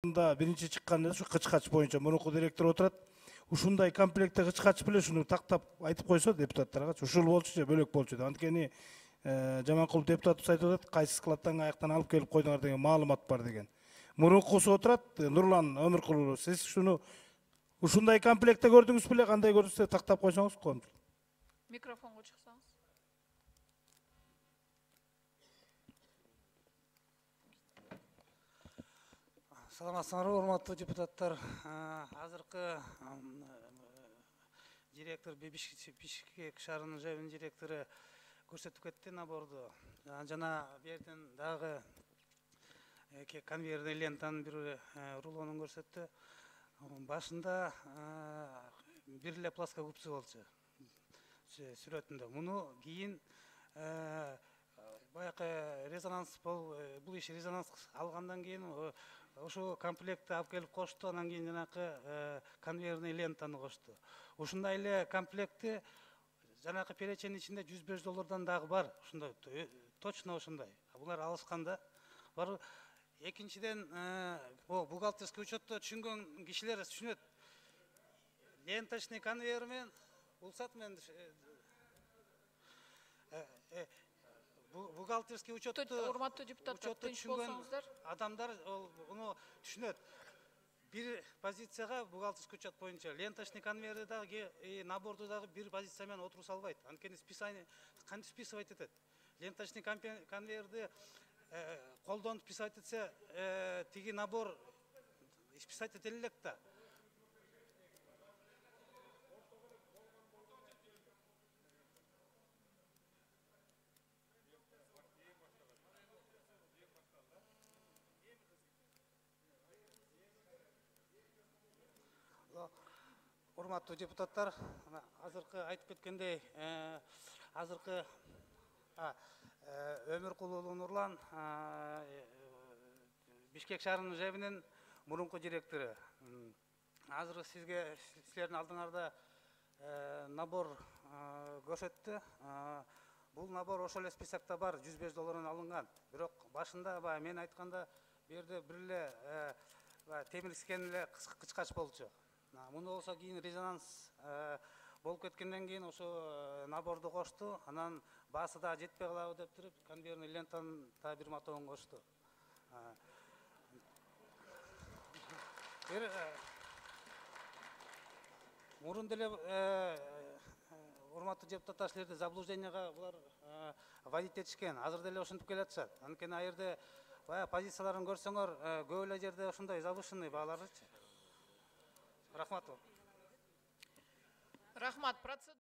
биринчи чыккан ушу кычкач боюнча мурунку директор отурат. Ушундай комплектте кычкач беле ушуну тактап айтып койсо депутаттарга ушул болчу же бөлөк болчу деп. Анткени Жаманкулов депутатыбыз айтып атат, кайсы складтан аяктан алып келип койдуңар деген маалымат бар деген. Мурункусу отурат, Нурлан Өмүркулов, сиз ушуну ушундай комплектте көрдүңүз беле, кандай көрдүңүз тактап койсоңуз коомчу. Микрофонго чыксаңыз. Саламатсыңарбы, урматтуу депутаттар. Азыркы директор Бишкек шаарынын ЖЭБинин директору көрсөтүп кетти наборду. Жана берден дагы конвейерный лентанын бир рулонун көрсөттү. Башында бир эле пласка купчу болчу сүрөтүндө. Муну кийин баягы резонанс бул иш резонанс алгандан кийин ошо комплектти алып келип кошту, анан кийин жанакы конвейерный лентаны кошту. Ушундай эле комплекти жанакы переченин ичинде $105 дагы бар. Ушундай точно ошондой. Булар алышканда бар. Экинчиден, бухгалтерский учетто түшүнгөн кишилер түшүнөт. Ленточный конвейер менен улсат менен бухгалтерский учетто Урматтуу депутаттар, тынч болсоңуздар. Адамдар уну түшүнөт. Бир позицияга бухгалтерский учет боюнча ленточный конвейерди дагы наборду дагы бир позиция менен отуруп салбайт. Анткени списание кантип списывать этет. Ленточный конвейерди колдонуп списать этсе, тиги набор списать этеле элек да. Урматтуу депутаттар, азыркы айтып кеткендей, азыркы Өмүркулов Нурлан Бишкек шаарынын ЖЭБинин мурунку директору. Азыр силердин алдыңарда набор көрсөттү. Бул набор ошол эле списокто бар, $105 алынган. Бирок башында мен айтканда берде бир эле темир искен эле кычкач болчу. Муну болсо кийин резонанс болуп кеткенден кийин ошо наборду кошту. Анан баасы да жетпей калабы деп туруп, конвейерный лентанын да бир мотогун кошту. Мурун деле урматтуу депутаттар, силерди заблужденияга булар вводить этишкен. Азыр деле ошентип келатышат. Анткени ал жерде баягы позицияларын көрсөңөр, көп эле жерде ошондой завышенный бааларчы. Рахмат. Рахмат.